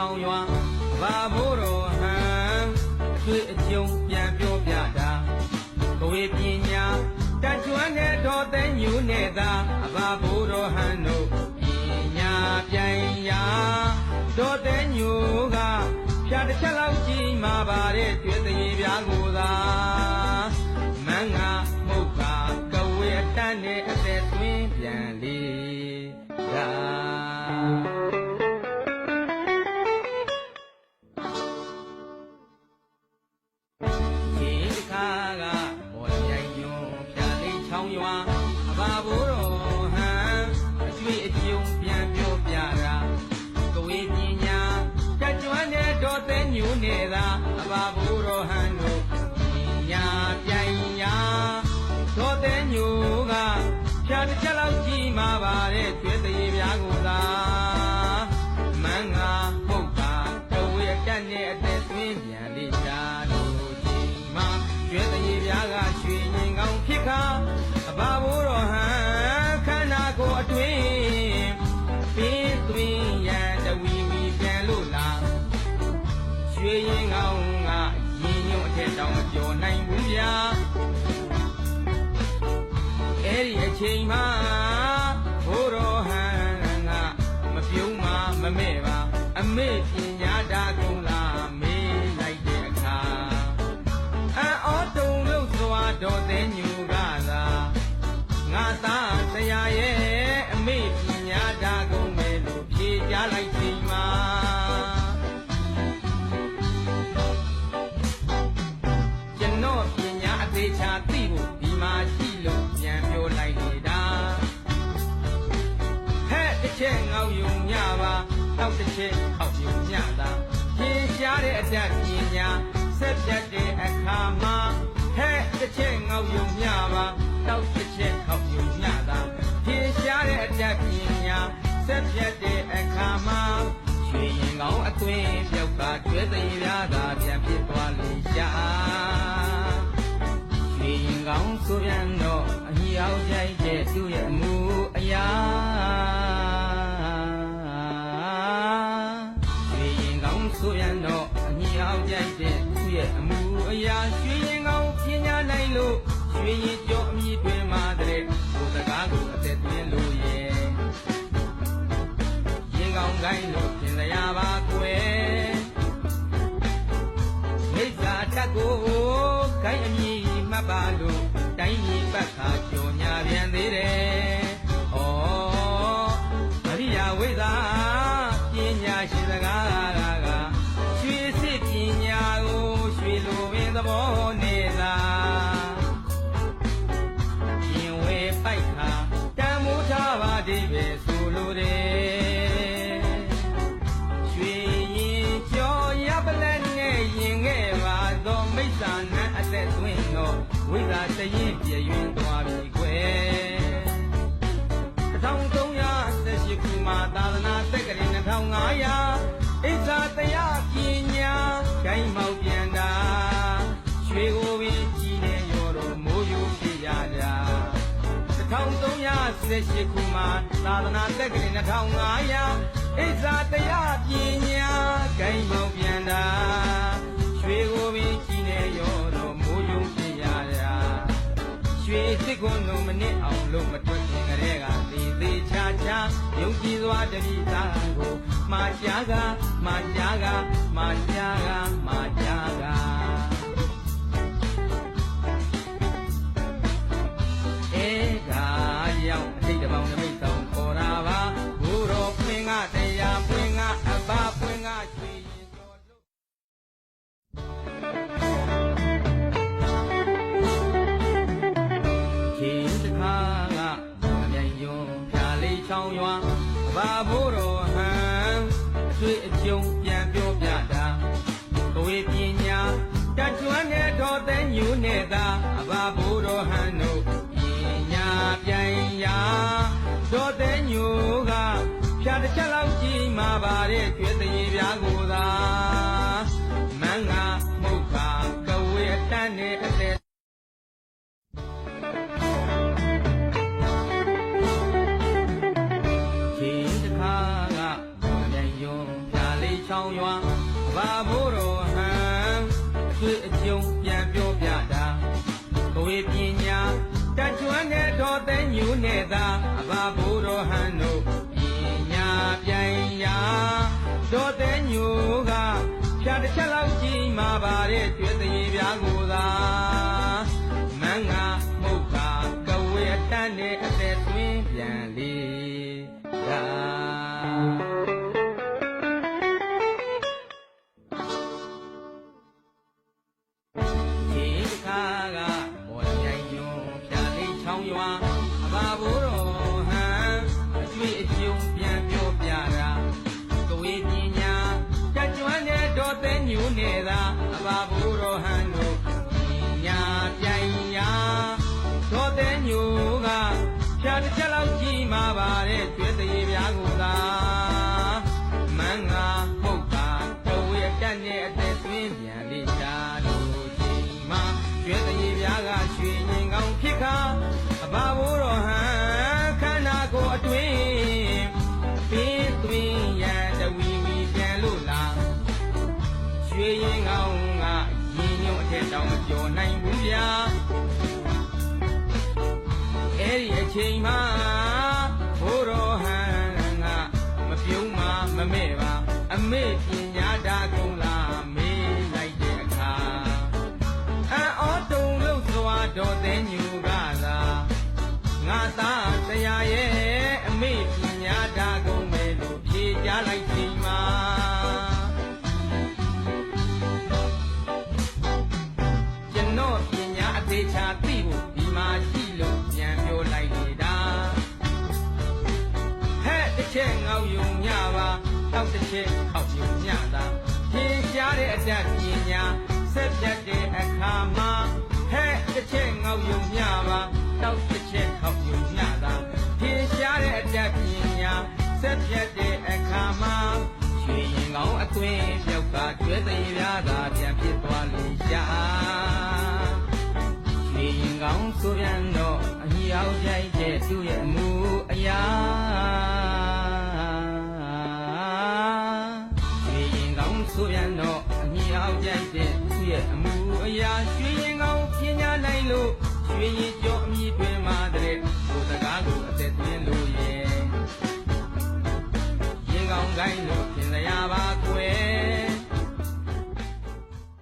င်းရွာဘာဘိုးတော်ဟန်အတွေ့အကြုံပြန်ပြောပြတာဘဝပညာတကျွမ်းတဲ့တော်သိညူနဲ့သာဘာဘိုးတော်ဟန်တို့ပညာပြန်ရာတော်သိညူကဖြာတစ်ချက်လောက်ကြီးမှာပါတဲ့ကျွေးသေးပြားကိုသာမန်းငါမုတ်ကကဝေအတန်းနဲ့အသက်သွင်းပြန်လေဒါဒီခါကမော်မြိုင်ညွန်ဖြာလေးချောင်းရွာအဘာဘိုးတော်ဟန်အကျွေးအကျုံပြန်ပြောပြတာကဝေပညာတကျွမ်းတဲ့တော်သိညူနဲ့သာအဘာဘိုးတော်ဟန်တို့ပညာပြန်ရာတော်သိညူကဖြာတစ်ချက်လောက်ကြီးမှာပါတဲ့ကျွေးသေးပြားကိုသာမန်းငါပုတ်တာတဝေတက်နဲ့အသက်သွင်းပြန်လေရှာတို့ကြီးမှာကျွေးသေးပြားကရွှေရင်ကောင်းဖြစ်ခါအဘာဘိုးတော်ဟန်ခန္ဓာကိုယ်အတွင်းပင်သွင်းရန်တဝီဝီပြန်လို့လားရွှေရင်ကောင်းကရင်ညွန့်အထက်တောင်မပြောနိုင်ဘူးဗျာအဲ့ဒီအချိန်မှာဘိုးတော်ဟန်ကမပြုံးမမမဲ့ပါအမေပညာတာကုန်လာမေးလိုက်တဲ့အခါအော်တုံလို့စွာတော်သိညူကသာငါသားတရားရဲ့အမေပညာတာကုန်မယ်လို့ဖြေကြလိုက်ချိန်မှာကျွန်တော်ပညာအသေးချာသိဖို့ဒီမှာရှိလို့ပြန်ပြောလိုက်နေတာဟဲ့တစ်ချက်ငေါ့ယုံညပါနောက်တစ်ချက်အောက်ယုံညတာရှင်းရှားတဲ့အတတ်ပညာဆက်ပြတ်တဲ့အခါမှာဟဲ့တစ်ချက်ငေါ့ယုံညပါနောက်တစ်ချက်အောက်ယုံညတာရှင်းရှားတဲ့အတတ်ပညာဆက်ပြတ်တဲ့အခါမှာရွှေရင်ကောင်းအသွင်ပြောက်ကကျွဲသိရတာပြန်ဖြစ်သွားလေရှာရွှေရင်ကောင်းဆိုပြန်တော့အညီအောင်ကြိုက်တဲ့သူ့ရဲ့အမှုအရာရွှေရင်ကောင်းဆိုပြန်တော့အညီအောင်ကြိုက်တဲ့သူ့ရဲ့အမှုအရာရွှေရင်ကောင်းပညာနိုင်လို့ရွှေရင်ကြောအမြင့်တွင်မှာတဲ့ကိုယ်စကားကိုအသက်သွင်းလို့ရဲ့ရင်ကောင်းကိုင်းလို့ပြင်စရာပါကွယ်မိစ္ဆာတတ်ကိုကိုင်းအမြင့်မှတ်ပါလို့တိုင်းပြည်ပတ်ခါကြော်ညာပြန်သေးတယ်။ဩမရိယာဝိဇာပညာရှိစကားကရွှေစစ်ပညာကိုရွှေလိုပင်သဘောနဲ့သာရင်ဝဲပိုက်ခါတန်မိုးထားပါတိပဲဆိုလိုတယ်။ရွှေရင်ကြော်ရပလက်နဲ့ရင်ခဲ့ပါသောမိစ္ဆာနံအသက်သွင်းတော့ဝိဇာတရင်ပြည့်ရင်သွားပြီကွယ်1318ခုမှာသာသနာတက္ကရာ2500ဣဇာတရားပညာဂိုင်းမောက်ပြန်တာရွှေကိုပင်ကြီးနေရောတော့မိုးယူဖြစ်ရတာ1318ခုမှာသာသနာတက္ကရာ2500ဣဇာတရားပညာဂိုင်းမောက်ပြန်တာရွှေကိုပင်ကြီးနေရောတော့မိုးယူဖြစ်ရတာရွှေစစ်ကွန်းလုံးမနစ်အောင်လို့မတွက်ခင်ကလေးကသေးသေးချာချာယုံကြည်စွာတတိသားကိုမာကြားကမာကြားကမာကြားကမာကြားကအဲဒါရောက်အတိတ်တပေါင်းနမိတ်ဆောင်ခေါ်တာပါဘိုးတော်ပွင့်ကတရားပွင့်ကအဘပွင့်ကရွှေရင်တော်လို့ချောင်းရွာဘာဘိုးတော်ဟန်အတွေ့အကြုံပြန်ပြောပြတာကဝေပညာတကျွမ်းတဲ့တော်သိညူနဲ့သာဘာဘိုးတော်ဟန်တို့ပညာပြန်ရာတော်သိညူကဖြာတစ်ချက်လောက်ကြီးမှာပါတဲ့ကျွေးသေးပြားကိုသာမန်းငါမုတ်ကကဝေအတန်းနဲ့အသက်ချောင်းရွာ ဝေပညာတကျွမ်းတဲ့တော်သိညူနဲ့သာအဘဘိုးတော်ဟန်တို့ပညာပြိုင်ရာတော်သိညူကဖြာတစ်ချက်လောက်ကြည့်မှာပါတဲ့ကျွေးသေးပြားကိုသာမန်းငါမှုတ်ကာကဝေအတန်းနဲ့အသက်သွင်းပြန်လေရာရွာအဘာဘိုးတော်ဟန်အကျွေးအကျုံပြန်ပြောပြတာကဝေပညာတကျွမ်းတဲ့တော်သိညူနဲ့သာအဘာဘိုးတော်ဟန်တို့ပညာပြိုင်ရာတော်သိညူကဖြာတစ်ချက်လောက်ကြည့်မှာပါတဲ့ကျွေးသေးပြားကိုသာမန်းငါပုတ်တာကဝေအတက်နဲ့အသက်သွင်းပြန်လိရှာတို့ချိန်မှာကျွေးသေးပြားကရွှေရင်ကောင်းဖြစ်ခါအဘာဘိုးတော်ဟန်ခန္ဓာကိုယ်အတွင်းပြီးသွင်းရန်တဝီဝီပြန်လို့လားရွှေရင်ကောင်းကရင်ညွန့်အထက်တောင်မကျော်နိုင်ဘူးဗျာအဲ့ဒီအချိန်မှာဘိုးတော်ဟန်ကမပြုံးမမမဲ့ပါအမေပညာတာကုန်လားမေးလိုက်တဲ့အခါအော်တုံလို့စွာတော်သိညူကသာငါသားတရားရဲ့အမေပညာတာကုန်မယ်လို့ဖြေကြလိုက်ချိန်မှာကျွန်တော်ပညာအသေးချာသိဖို့ဒီမှာရှိလို့ပြန်ပြောလိုက်နေတာဟဲ့တစ်ချက်ငေါ့ယုံညပါတောက်တစ်ချက်ခောက်ယုံညတာဖြေရှားတဲ့အတတ်ပညာဆက်ပြတ်တဲ့အခါမှာဟဲ့တစ်ချက်ငေါ့ယုံညပါတောက်တစ်ချက်ခောက်ယုံညတာဖြေရှားတဲ့အတတ်ပညာဆက်ပြတ်တဲ့အခါမှာရွှေရင်ကောင်းအသွင်ပြောက်ကကျွဲသိရတာပြန်ဖြစ်သွားလေရှာရွှေရင်ကောင်းဆိုပြန်တော့အညီအောင်ကြိုက်တဲ့သူ့ရဲ့အမှုအရာရွှေရင်ကောင်းဆိုပြန်တော့အညီအောင်ကြိုက်တဲ့သူ့ရဲ့အမှုအရာရွှေရင်ကောင်းပညာနိုင်လို့ရွှေရင်ကြောအမြည်တွင်မှာတဲ့ကိုယ်စကားကိုအသက်သွင်းလို့ရဲ့ရင်ကောင်းကိုင်းလို့ပြင်စရာပါ